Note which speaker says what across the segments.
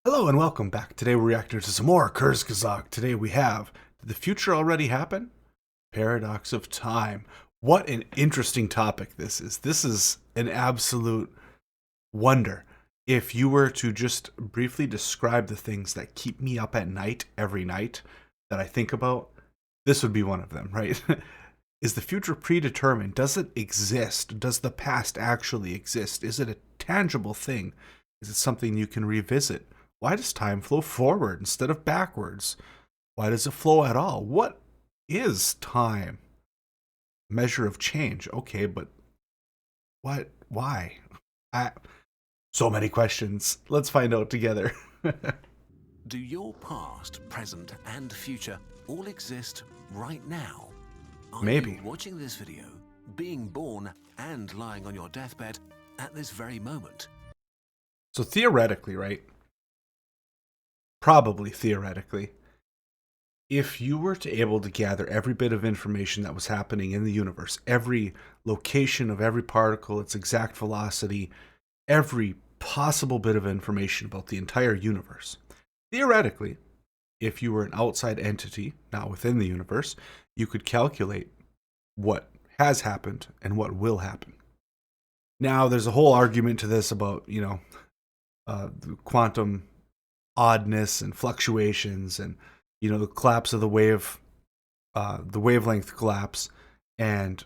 Speaker 1: Hello and welcome back. Today we're reacting to some more Kurzgesagt. Today we have, did the future already happen? Paradox of time. What an interesting topic this is. This is an absolute wonder. If you were to just briefly describe the things that keep me up at night, every night, that I think about, this would be one of them, right? Is the future predetermined? Does it exist? Does the past actually exist? Is it a tangible thing? Is it something you can revisit? Why does time flow forward instead of backwards? Why does it flow at all? What is time? Measure of change. Okay, but what? Why? So many questions. Let's find out together.
Speaker 2: Do your past, present, and future all exist right now? Are
Speaker 1: Maybe.
Speaker 2: you watching this video, being born, and lying on your deathbed at this very moment?
Speaker 1: So theoretically, right? Probably theoretically, if you were to able to gather every bit of information that was happening in the universe, every location of every particle, its exact velocity, every possible bit of information about the entire universe, theoretically, if you were an outside entity, not within the universe, you could calculate what has happened and what will happen. Now, there's a whole argument to this about, the quantum oddness and fluctuations and the collapse of the wavelength collapse and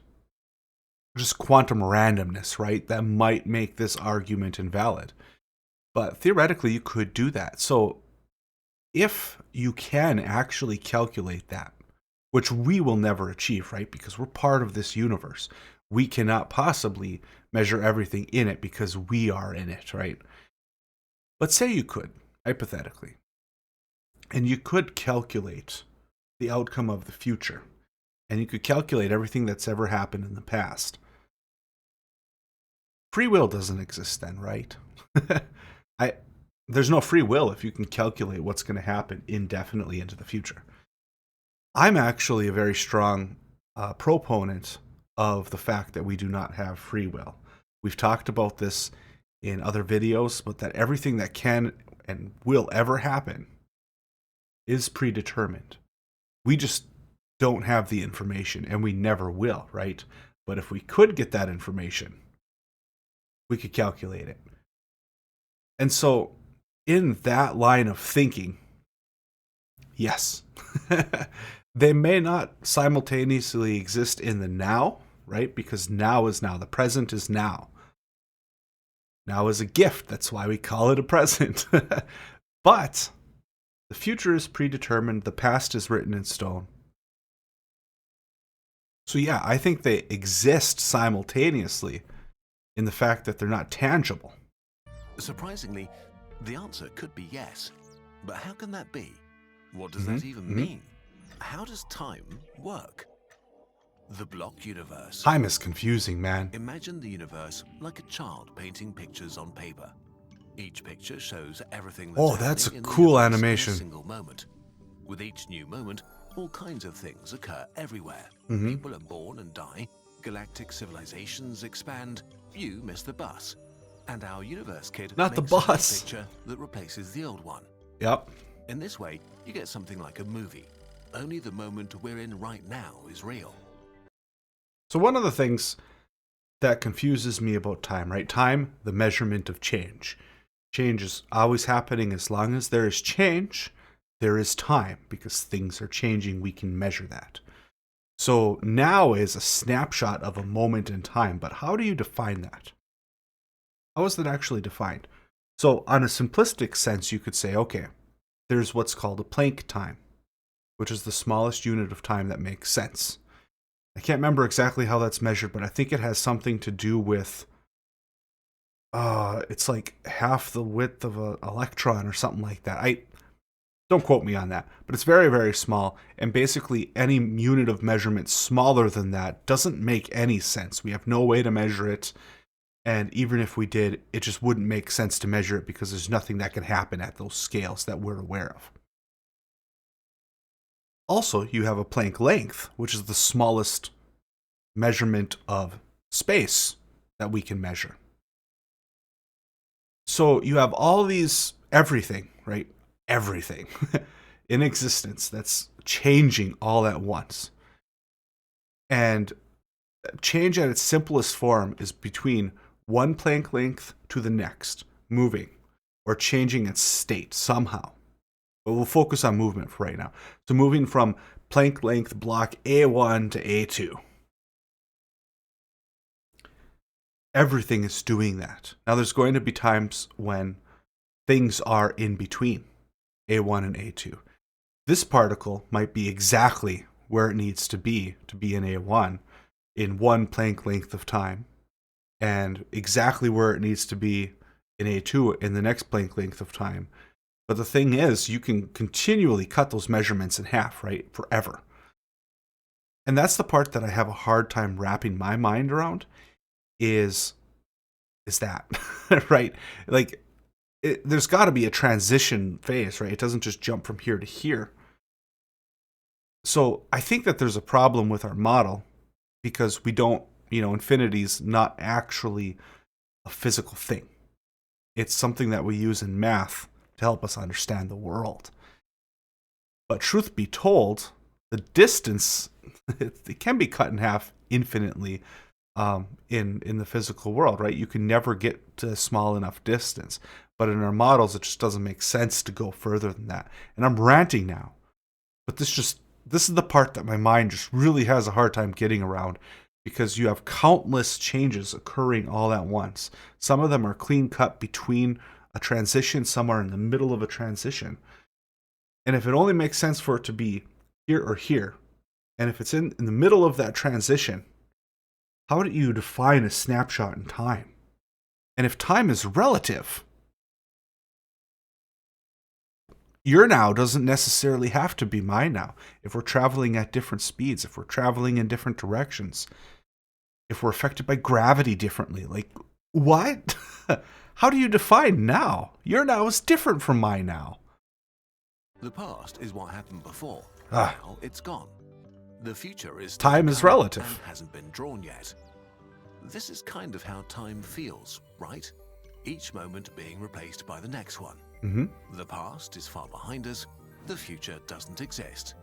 Speaker 1: just quantum randomness, right? That might make this argument invalid, but theoretically you could do that. So if you can actually calculate that, which we will never achieve, right? Because we're part of this universe, we cannot possibly measure everything in it because we are in it, right? But say you could, hypothetically, and you could calculate the outcome of the future, and you could calculate everything that's ever happened in the past. Free will doesn't exist then, right? There's no free will if you can calculate what's going to happen indefinitely into the future. I'm actually a very strong proponent of the fact that we do not have free will. We've talked about this in other videos, but that everything that can and will ever happen is predetermined. We just don't have the information, and we never will, right? But if we could get that information, we could calculate it. And so, in that line of thinking, yes, they may not simultaneously exist in the now, right? Because now is now. The present is now. Now is a gift. That's why we call it a present. But the future is predetermined. The past is written in stone. So yeah, I think they exist simultaneously in the fact that they're not tangible.
Speaker 2: Surprisingly, the answer could be yes. But how can that be? What does that even mean? How does time work? The block universe.
Speaker 1: Time is confusing, man.
Speaker 2: Imagine the universe like a child painting pictures on paper. Each picture shows everything
Speaker 1: That's a
Speaker 2: happening in the
Speaker 1: cool
Speaker 2: universe
Speaker 1: animation.
Speaker 2: in a single moment. With each new moment, all kinds of things occur everywhere.
Speaker 1: Mm-hmm.
Speaker 2: People are born and die, galactic civilizations expand, you miss the bus. And our universe kid
Speaker 1: Not the
Speaker 2: makes a new
Speaker 1: bus.
Speaker 2: picture that replaces the old one.
Speaker 1: Yep.
Speaker 2: In this way, you get something like a movie. Only the moment we're in right now is real.
Speaker 1: So one of the things that confuses me about time, right? Time, the measurement of change. Change is always happening. As long as there is change, there is time, because things are changing. We can measure that. So now is a snapshot of a moment in time, but how do you define that? How is that actually defined? So on a simplistic sense, you could say, okay, there's what's called a Planck time, which is the smallest unit of time that makes sense. I can't remember exactly how that's measured, but I think it has something to do with, it's like half the width of an electron or something like that. Don't quote me on that, but it's very, very small. And basically any unit of measurement smaller than that doesn't make any sense. We have no way to measure it. And even if we did, it just wouldn't make sense to measure it because there's nothing that can happen at those scales that we're aware of. Also, you have a Planck length, which is the smallest measurement of space that we can measure. So you have all these everything, right? Everything in existence that's changing all at once. And change at its simplest form is between one Planck length to the next, moving or changing its state somehow. But we'll focus on movement for right now. So moving from Planck length block A1 to A2. Everything is doing that. Now there's going to be times when things are in between A1 and A2. This particle might be exactly where it needs to be in A1 in one Planck length of time, and exactly where it needs to be in A2 in the next Planck length of time. But the thing is, you can continually cut those measurements in half, right? Forever. And that's the part that I have a hard time wrapping my mind around is that, right? Like, there's got to be a transition phase, right? It doesn't just jump from here to here. So I think that there's a problem with our model because we don't, infinity's not actually a physical thing. It's something that we use in math to help us understand the world. But truth be told, the distance, it can be cut in half infinitely in the physical world, right? You can never get to a small enough distance. But in our models, it just doesn't make sense to go further than that. And I'm ranting now. But this is the part that my mind just really has a hard time getting around, because you have countless changes occurring all at once. Some of them are clean cut between a transition, some are in the middle of a transition. And if it only makes sense for it to be here or here, and if it's in the middle of that transition, how do you define a snapshot in time? And if time is relative, your now doesn't necessarily have to be my now. If we're traveling at different speeds, if we're traveling in different directions, if we're affected by gravity differently, like, what? How do you define now? Your now is different from my now.
Speaker 2: The past is what happened before.
Speaker 1: Ah.
Speaker 2: Now it's gone. The future is
Speaker 1: Time is relative.
Speaker 2: and hasn't been drawn yet. This is kind of how time feels, right? Each moment being replaced by the next one.
Speaker 1: Mm-hmm.
Speaker 2: The past is far behind us. The future doesn't exist.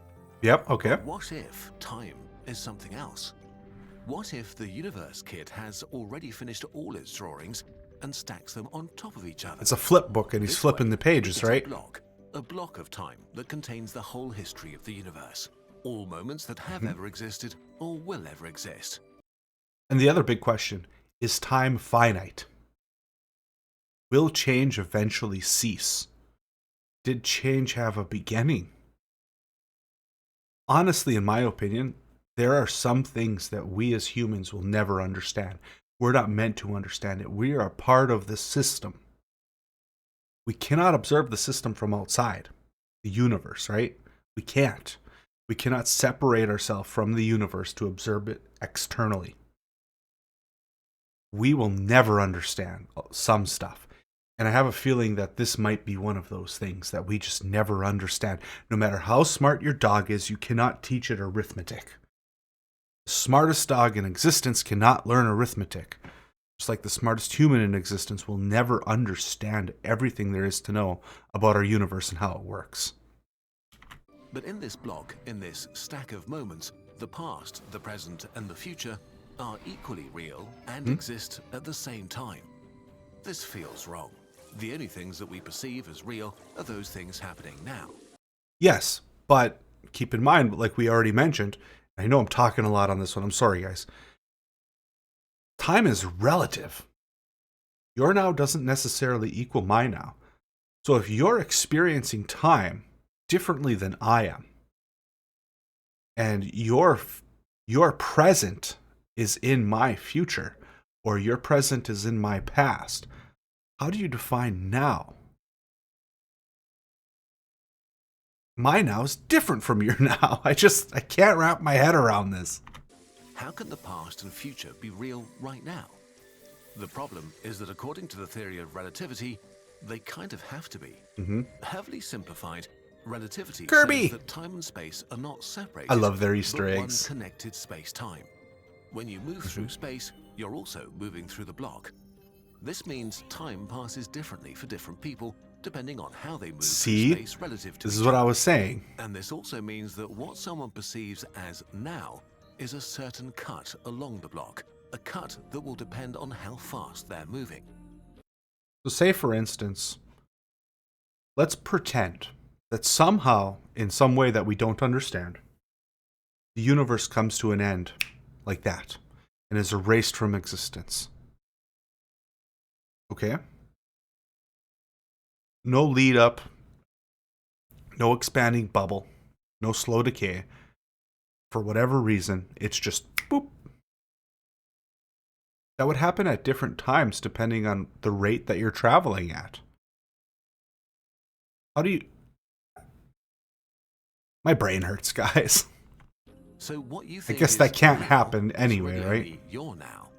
Speaker 1: Yep, okay.
Speaker 2: But what if time is something else? What if the universe kid has already finished all its drawings and stacks them on top of each other?
Speaker 1: It's a flip book and he's
Speaker 2: This
Speaker 1: flipping
Speaker 2: way,
Speaker 1: the pages,
Speaker 2: we get
Speaker 1: right?
Speaker 2: A block of time that contains the whole history of the universe. All moments that have ever existed or will ever exist.
Speaker 1: And the other big question, is time finite? Will change eventually cease? Did change have a beginning? Honestly, in my opinion, there are some things that we as humans will never understand. We're not meant to understand it. We are a part of the system. We cannot observe the system from outside, the universe, right? We can't. We cannot separate ourselves from the universe to observe it externally. We will never understand some stuff. And I have a feeling that this might be one of those things that we just never understand. No matter how smart your dog is, you cannot teach it arithmetic. The smartest dog in existence cannot learn arithmetic. Just like the smartest human in existence will never understand everything there is to know about our universe and how it works.
Speaker 2: But in this block, in this stack of moments, the past, the present, and the future are equally real and exist at the same time. This feels wrong. The only things that we perceive as real are those things happening now.
Speaker 1: Yes, but keep in mind, like we already mentioned, I know I'm talking a lot on this one, I'm sorry guys. Time is relative. Your now doesn't necessarily equal my now. So if you're experiencing time differently than I am, and your present is in my future, or your present is in my past, how do you define now? My now is different from your now. I can't wrap my head around this.
Speaker 2: How can the past and future be real right now? The problem is that according to the theory of relativity, they kind of have to be. Heavily simplified, relativity
Speaker 1: Kirby!
Speaker 2: says that time and space are not separated.
Speaker 1: I love their Easter
Speaker 2: but
Speaker 1: eggs.
Speaker 2: one connected space-time. When you move through space, you're also moving through the block. This means time passes differently for different people, depending on how they move through
Speaker 1: See?
Speaker 2: space relative to
Speaker 1: This
Speaker 2: each
Speaker 1: is what I
Speaker 2: other.
Speaker 1: was saying.
Speaker 2: And this also means that what someone perceives as now is a certain cut along the block, a cut that will depend on how fast they're moving.
Speaker 1: So say, for instance, let's pretend that somehow, in some way that we don't understand, the universe comes to an end like that and is erased from existence. Okay? No lead up, no expanding bubble, no slow decay. For whatever reason, it's just boop. That would happen at different times depending on the rate that you're traveling at. How do you... My brain hurts, guys.
Speaker 2: So what you
Speaker 1: I
Speaker 2: think
Speaker 1: guess
Speaker 2: is
Speaker 1: that can't
Speaker 2: now
Speaker 1: happen
Speaker 2: is
Speaker 1: anyway,
Speaker 2: really
Speaker 1: right?
Speaker 2: only your now.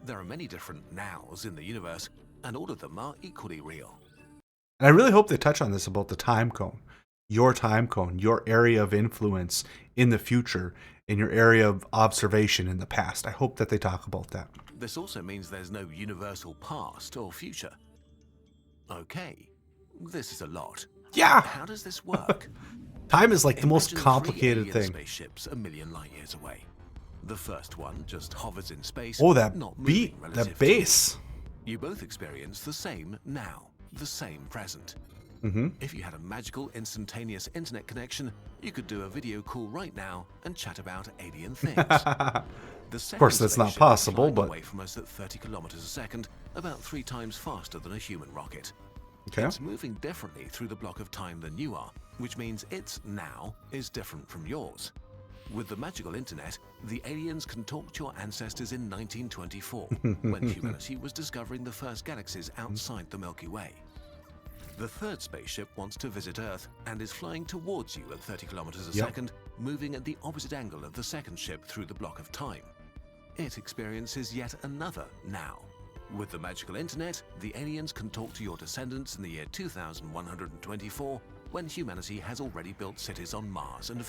Speaker 2: There are many different nows in the universe, and all of them are equally real.
Speaker 1: And I really hope they touch on this about the time cone. Your time cone, your area of influence in the future, and your area of observation in the past. I hope that they talk about that.
Speaker 2: This also means there's no universal past or future. Okay, this is a lot.
Speaker 1: Yeah!
Speaker 2: How does this work?
Speaker 1: Time is like the most
Speaker 2: Imagine
Speaker 1: complicated
Speaker 2: 3 alien
Speaker 1: thing.
Speaker 2: spaceships a million light years away. The first one just hovers in space,
Speaker 1: Oh, that
Speaker 2: not
Speaker 1: beat,
Speaker 2: moving relative
Speaker 1: that
Speaker 2: to you.
Speaker 1: bass.
Speaker 2: You both experience the same now, the same present.
Speaker 1: Mm-hmm.
Speaker 2: If you had a magical instantaneous internet connection, you could do a video call right now and chat about alien things. Of
Speaker 1: course, that's not possible, but...
Speaker 2: away from us at 30 kilometers a second, about 3 times faster than a human rocket.
Speaker 1: Okay.
Speaker 2: It's moving differently through the block of time than you are, which means its now is different from yours. With the magical internet, the aliens can talk to your ancestors in 1924, when humanity was discovering the first galaxies outside the Milky Way. The third spaceship wants to visit Earth and is flying towards you at 30 kilometers a
Speaker 1: Yep.
Speaker 2: second, moving at the opposite angle of the second ship through the block of time. It experiences yet another now. With the magical internet, the aliens can talk to your descendants in the year 2124, when humanity has already built cities on Mars and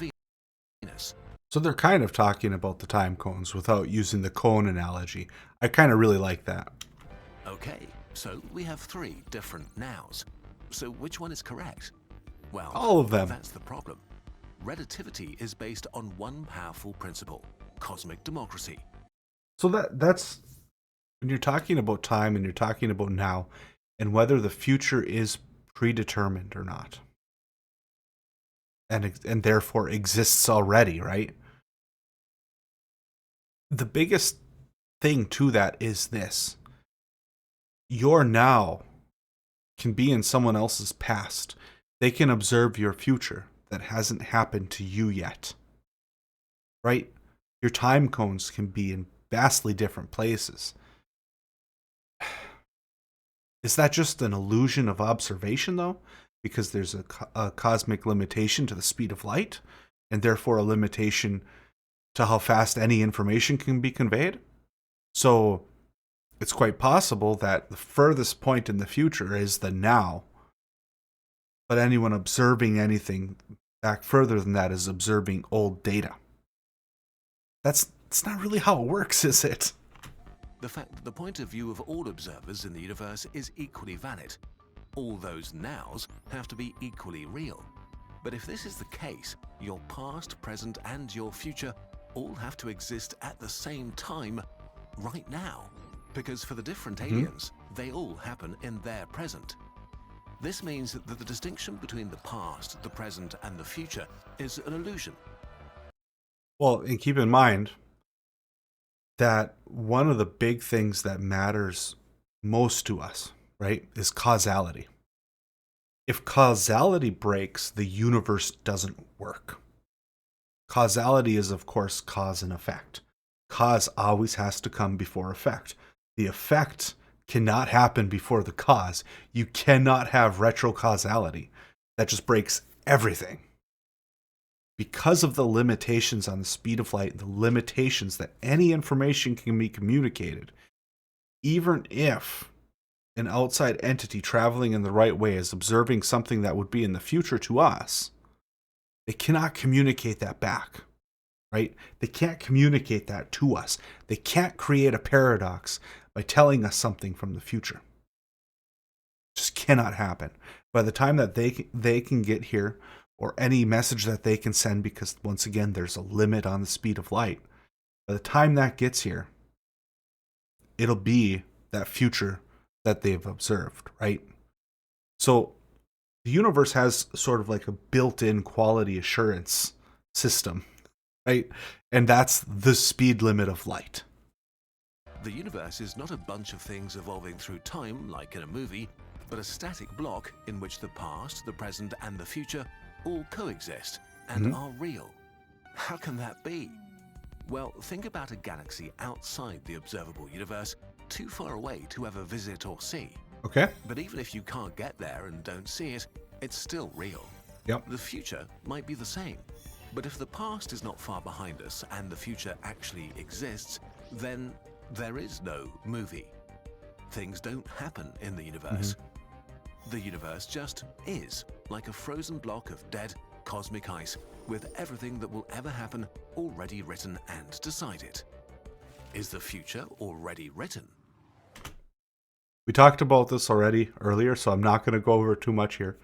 Speaker 2: Venus.
Speaker 1: So they're kind of talking about the time cones without using the cone analogy. I kind of really like that.
Speaker 2: Okay, so we have 3 different nows. So which one is correct? Well,
Speaker 1: All of them.
Speaker 2: that's the problem. Relativity is based on one powerful principle: cosmic democracy.
Speaker 1: So that's when you're talking about time and you're talking about now and whether the future is predetermined or not. And therefore exists already, right? The biggest thing to that is this. Your now can be in someone else's past. They can observe your future that hasn't happened to you yet. Right? Your time cones can be in vastly different places. Is that just an illusion of observation, though? Because there's a cosmic limitation to the speed of light, and therefore a limitation to how fast any information can be conveyed? So it's quite possible that the furthest point in the future is the now, but anyone observing anything back further than that is observing old data. That's not really how it works, is it?
Speaker 2: The fact that the point of view of all observers in the universe is equally valid. All those nows have to be equally real. But if this is the case, your past, present, and your future all have to exist at the same time, right now. Because for the different aliens, they all happen in their present. This means that the distinction between the past, the present, and the future is an illusion.
Speaker 1: Well, and keep in mind that one of the big things that matters most to us, right, is causality. If causality breaks, the universe doesn't work. Causality is, of course, cause and effect. Cause always has to come before effect. The effect cannot happen before the cause. You cannot have retrocausality. That just breaks everything. Because of the limitations on the speed of light, the limitations that any information can be communicated, even if an outside entity traveling in the right way is observing something that would be in the future to us, they cannot communicate that back, right? They can't communicate that to us. They can't create a paradox by telling us something from the future. Just cannot happen. By the time that they can get here, or any message that they can send, because once again, there's a limit on the speed of light. By the time that gets here, it'll be that future that they've observed, right? So the universe has sort of like a built-in quality assurance system, right? And that's the speed limit of light.
Speaker 2: The universe is not a bunch of things evolving through time like in a movie, but a static block in which the past, the present, and the future all coexist and are real. How can that be? Well, think about a galaxy outside the observable universe, too far away to ever visit or see.
Speaker 1: Okay.
Speaker 2: But even if you can't get there and don't see it, it's still real.
Speaker 1: Yep.
Speaker 2: The future might be the same. But if the past is not far behind us and the future actually exists, then there is no movie. Things don't happen in the universe. The universe just is, like a frozen block of dead cosmic ice, with everything that will ever happen already written and decided. Is the future already written?
Speaker 1: We talked about this already earlier, so I'm not going to go over too much here.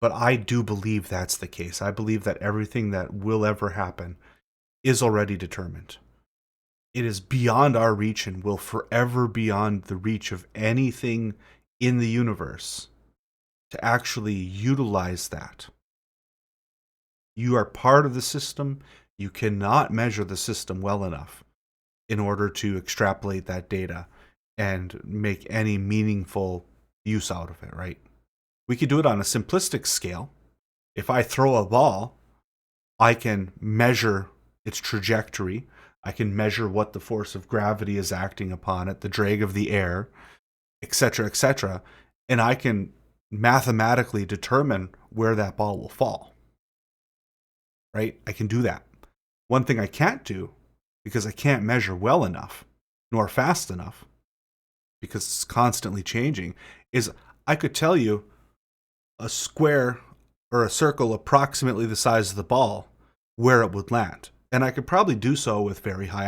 Speaker 1: But I do believe that's the case. I believe that everything that will ever happen is already determined. It is beyond our reach and will forever beyond the reach of anything in the universe to actually utilize that. You are part of the system. You cannot measure the system well enough in order to extrapolate that data and make any meaningful use out of it, right? We could do it on a simplistic scale. If I throw a ball, I can measure its trajectory. I can measure what the force of gravity is acting upon it, the drag of the air, etc., and I can mathematically determine where that ball will fall. Right? I can do that. One thing I can't do, because I can't measure well enough, nor fast enough, because it's constantly changing, is I could tell you a square or a circle approximately the size of the ball where it would land. And I could probably do so with very high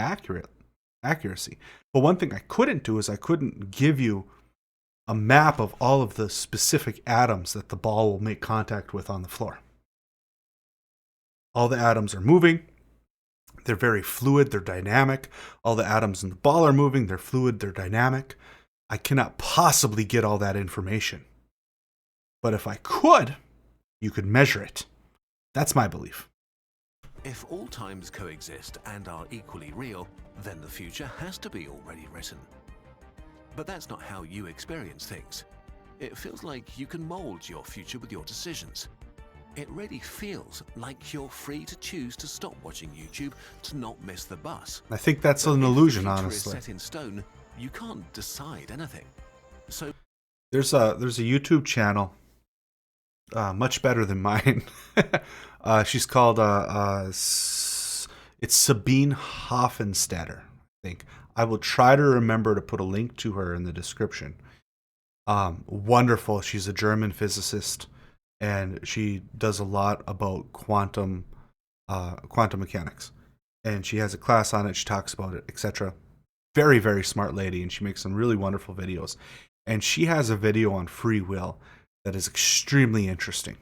Speaker 1: accuracy. But one thing I couldn't do is I couldn't give you a map of all of the specific atoms that the ball will make contact with on the floor. All the atoms are moving. They're very fluid. They're dynamic. All the atoms in the ball are moving. They're fluid. They're dynamic. I cannot possibly get all that information. But if I could, you could measure it. That's my belief.
Speaker 2: If all times coexist and are equally real, then the future has to be already written. But that's not how you experience things. It feels like you can mold your future with your decisions. It really feels like you're free to choose to stop watching YouTube to not miss the bus.
Speaker 1: I think that's an illusion, honestly.
Speaker 2: If the future is set in stone, you can't decide anything. So
Speaker 1: there's a YouTube channel, much better than mine. She's called it's Sabine Hoffenstetter, I think. I will try to remember to put a link to her in the description. Wonderful. She's a German physicist, and she does a lot about quantum mechanics. And she has a class on it. She talks about it, etc. Very, very smart lady, and she makes some really wonderful videos. And she has a video on free will that is extremely interesting.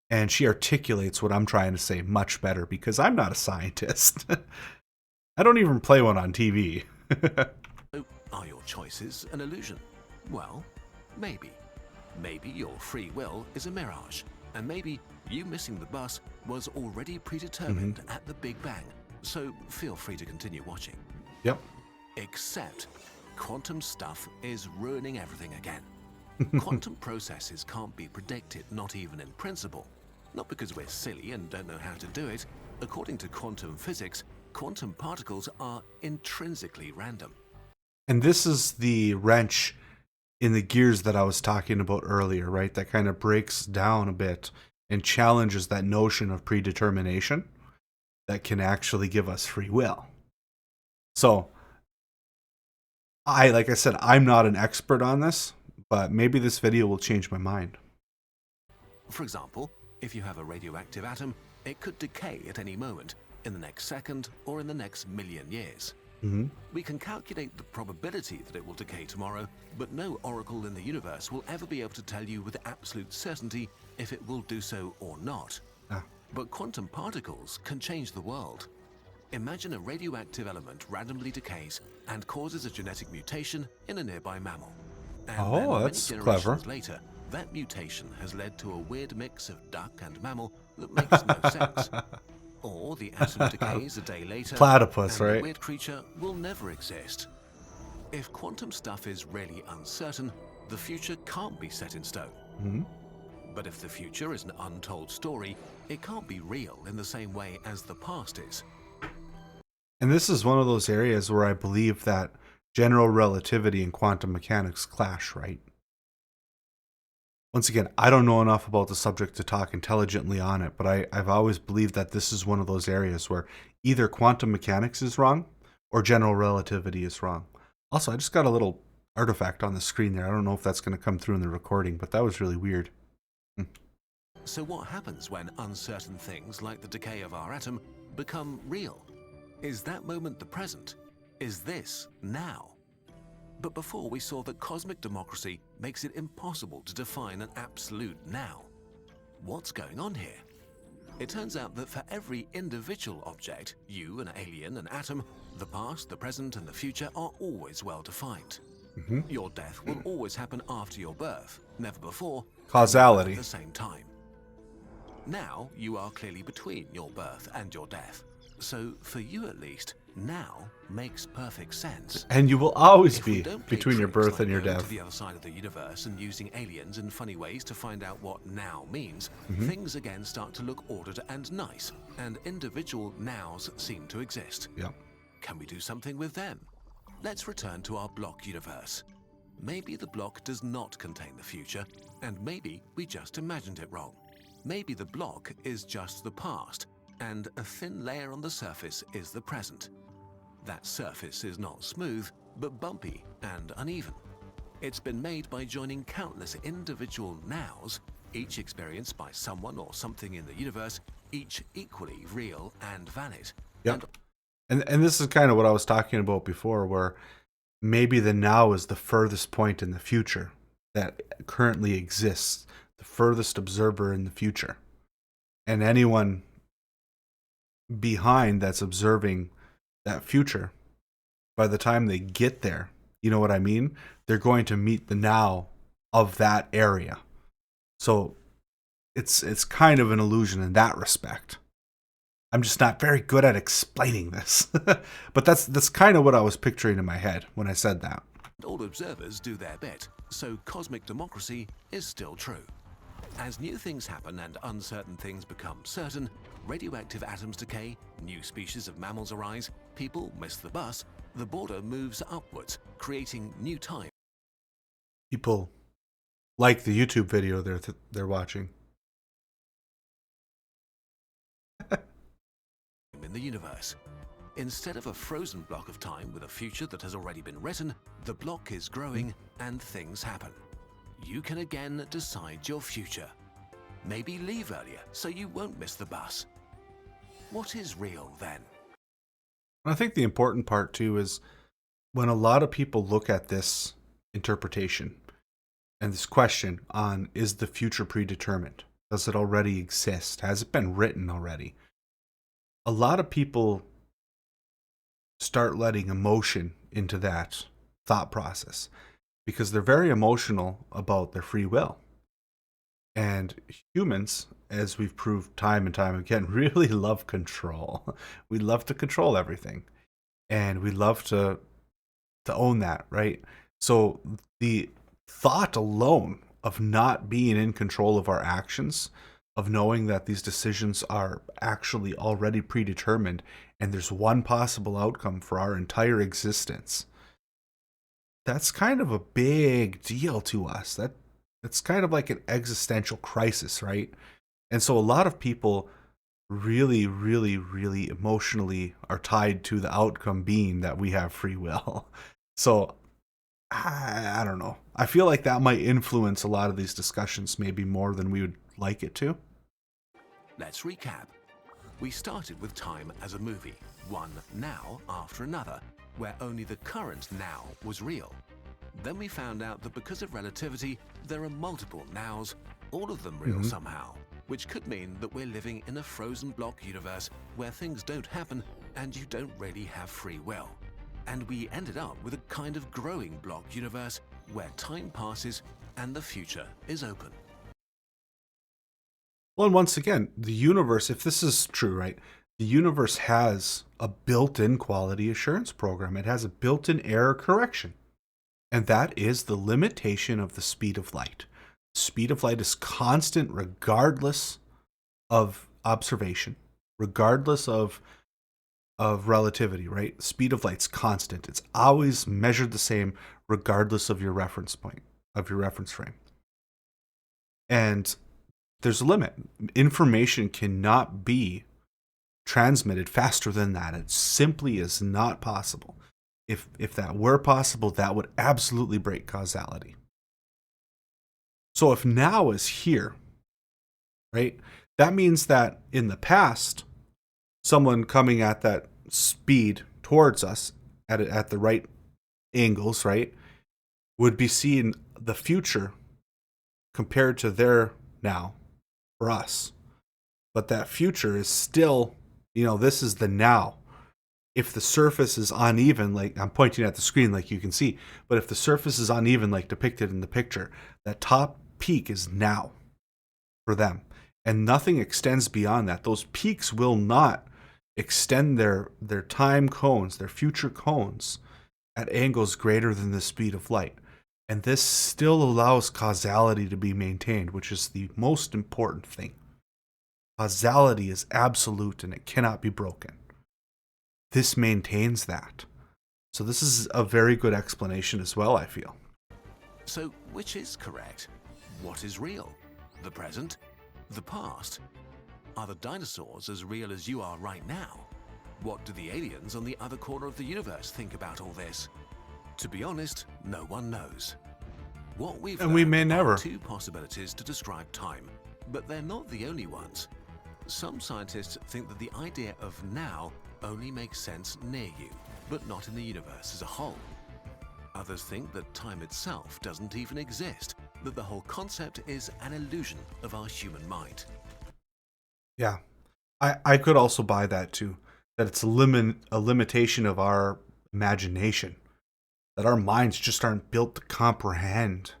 Speaker 1: And she articulates what I'm trying to say much better, because I'm not a scientist. I don't even play one on TV.
Speaker 2: Are your choices an illusion? Well, maybe. Maybe your free will is a mirage. And maybe you missing the bus was already predetermined at the Big Bang. So feel free to continue watching.
Speaker 1: Yep.
Speaker 2: Except quantum stuff is ruining everything again. Quantum processes can't be predicted, not even in principle. Not because we're silly and don't know how to do it. According to quantum physics, quantum particles are intrinsically random.
Speaker 1: And this is the wrench in the gears that I was talking about earlier, right? That kind of breaks down a bit and challenges that notion of predetermination that can actually give us free will. So, like I said, I'm not an expert on this, but maybe this video will change my mind.
Speaker 2: For example, if you have a radioactive atom, it could decay at any moment, in the next second or in the next million years.
Speaker 1: Hmm.
Speaker 2: We can calculate the probability that it will decay tomorrow, but no oracle in the universe will ever be able to tell you with absolute certainty if it will do so or not.
Speaker 1: Ah.
Speaker 2: But quantum particles can change the world. Imagine a radioactive element randomly decays and causes a genetic mutation in a nearby mammal. And
Speaker 1: Oh,
Speaker 2: then
Speaker 1: that's
Speaker 2: many
Speaker 1: clever.
Speaker 2: generations later, that mutation has led to a weird mix of duck and mammal that makes no sense. Or the atom decays a day later,
Speaker 1: Platypus,
Speaker 2: and the
Speaker 1: right?
Speaker 2: weird creature will never exist. If quantum stuff is really uncertain, the future can't be set in stone.
Speaker 1: Hmm.
Speaker 2: But if the future is an untold story, it can't be real in the same way as the past is.
Speaker 1: And this is one of those areas where I believe that general relativity and quantum mechanics clash, right? Once again, I don't know enough about the subject to talk intelligently on it, but I've always believed that this is one of those areas where either quantum mechanics is wrong or general relativity is wrong. Also, I just got a little artifact on the screen there. I don't know if that's going to come through in the recording, but that was really weird.
Speaker 2: So what happens when uncertain things like the decay of our atom become real? Is that moment the present? Is this now? But before we saw that cosmic democracy makes it impossible to define an absolute now. What's going on here? It turns out that for every individual object, you, an alien, an atom, the past, the present, and the future are always well defined.
Speaker 1: Mm-hmm.
Speaker 2: Your death will always happen after your birth, never before,
Speaker 1: Causality.
Speaker 2: at the same time. Now you are clearly between your birth and your death. So for you at least, now makes perfect sense.
Speaker 1: And you will always
Speaker 2: If we
Speaker 1: be
Speaker 2: don't play
Speaker 1: between your
Speaker 2: tricks
Speaker 1: birth
Speaker 2: like
Speaker 1: and your
Speaker 2: going
Speaker 1: death.
Speaker 2: to the other side of the universe and using aliens in funny ways to find out what now means,
Speaker 1: Mm-hmm.
Speaker 2: things again start to look ordered and nice, and individual nows seem to exist.
Speaker 1: Yep.
Speaker 2: Can we do something with them? Let's return to our block universe. Maybe the block does not contain the future, and maybe we just imagined it wrong. Maybe the block is just the past, and a thin layer on the surface is the present. That surface is not smooth, but bumpy and uneven. It's been made by joining countless individual nows, each experienced by someone or something in the universe, each equally real and valid.
Speaker 1: Yep. And this is kind of what I was talking about before, where maybe the now is the furthest point in the future that currently exists, the furthest observer in the future. And anyone behind that's observing that future, by the time they get there, you know what I mean? They're going to meet the now of that area. So it's kind of an illusion in that respect. I'm just not very good at explaining this. But that's kind of what I was picturing in my head when I said that.
Speaker 2: All observers do their bit, so cosmic democracy is still true. As new things happen and uncertain things become certain, radioactive atoms decay, new species of mammals arise, people miss the bus, the border moves upwards, creating new time
Speaker 1: People like the YouTube video they're watching.
Speaker 2: in the universe. Instead of a frozen block of time with a future that has already been written, the block is growing and things happen. You can again decide your future. Maybe leave earlier so you won't miss the bus. What is real then?
Speaker 1: I think the important part too is when a lot of people look at this interpretation and this question on, is the future predetermined? Does it already exist? Has it been written already? A lot of people start letting emotion into that thought process because they're very emotional about their free will. And humans, as we've proved time and time again, really love control. We love to control everything. And we love to own that, right? So the thought alone of not being in control of our actions, of knowing that these decisions are actually already predetermined and there's one possible outcome for our entire existence, that's kind of a big deal to us. That's kind of like an existential crisis, right? And so a lot of people really, really, really emotionally are tied to the outcome being that we have free will. So I don't know. I feel like that might influence a lot of these discussions maybe more than we would like it to.
Speaker 2: Let's recap. We started with time as a movie, one now after another, where only the current now was real. Then we found out that because of relativity, there are multiple nows, all of them real somehow, which could mean that we're living in a frozen block universe where things don't happen and you don't really have free will. And we ended up with a kind of growing block universe where time passes and the future is open.
Speaker 1: Well, and once again, the universe, if this is true, right? The universe has a built-in quality assurance program. It has a built-in error correction. And that is the limitation of the speed of light. Speed of light is constant regardless of observation, regardless of relativity, right? Speed of light's constant. It's always measured the same regardless of your reference point, of your reference frame. And there's a limit. Information cannot be transmitted faster than that. It simply is not possible. If that were possible, that would absolutely break causality. So if now is here, right, that means that in the past, someone coming at that speed towards us at the right angles, right, would be seeing the future compared to their now for us. But that future is still, this is the now. If the surface is uneven, like I'm pointing at the screen like you can see, but if the surface is uneven like depicted in the picture, that top peak is now for them. And nothing extends beyond that. Those peaks will not extend their time cones, their future cones, at angles greater than the speed of light. And this still allows causality to be maintained, which is the most important thing. Causality is absolute and it cannot be broken. This maintains that. So this is a very good explanation as well, I feel.
Speaker 2: So which is correct? What is real? The present? The past? Are the dinosaurs as real as you are right now? What do the aliens on the other corner of the universe think about all this? To be honest, no one knows. What we've
Speaker 1: and we may
Speaker 2: learned
Speaker 1: never.
Speaker 2: are two possibilities to describe time, but they're not the only ones. Some scientists think that the idea of now only makes sense near you, but not in the universe as a whole. Others think that time itself doesn't even exist, that the whole concept is an illusion of our human mind.
Speaker 1: Yeah, I could also buy that too, that it's a limitation of our imagination, that our minds just aren't built to comprehend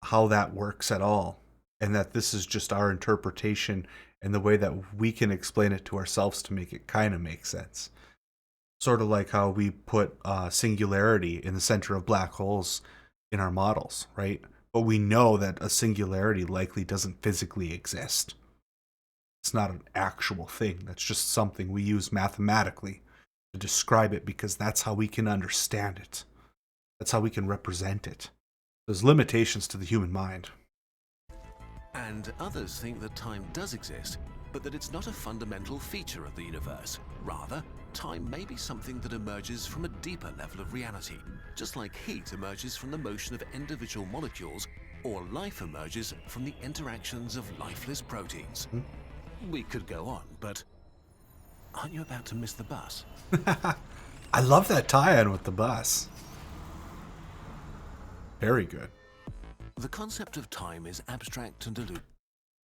Speaker 1: how that works at all, and that this is just our interpretation and the way that we can explain it to ourselves to make it kind of make sense. Sort of like how we put singularity in the center of black holes in our models, right? But we know that a singularity likely doesn't physically exist. It's not an actual thing. That's just something we use mathematically to describe it because that's how we can understand it. That's how we can represent it. There's limitations to the human mind.
Speaker 2: And others think that time does exist, but that it's not a fundamental feature of the universe. Rather, time may be something that emerges from a deeper level of reality, just like heat emerges from the motion of individual molecules, or life emerges from the interactions of lifeless proteins. We could go on, but aren't you about to miss the bus?
Speaker 1: I love that tie-in with the bus. Very good.
Speaker 2: The concept of time is abstract and elusive.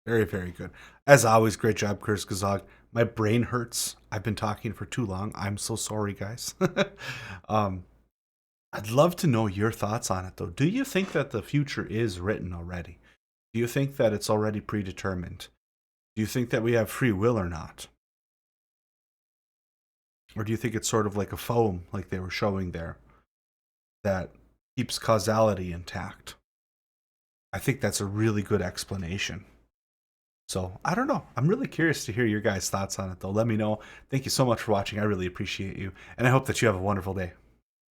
Speaker 1: Very, very good. As always, great job, Kurzgesagt. My brain hurts. I've been talking for too long. I'm so sorry, guys. I'd love to know your thoughts on it, though. Do you think that the future is written already? Do you think that it's already predetermined? Do you think that we have free will or not? Or do you think it's sort of like a foam, like they were showing there, that keeps causality intact? I think that's a really good explanation. So, I don't know. I'm really curious to hear your guys' thoughts on it, though. Let me know. Thank you so much for watching. I really appreciate you. And I hope that you have a wonderful day.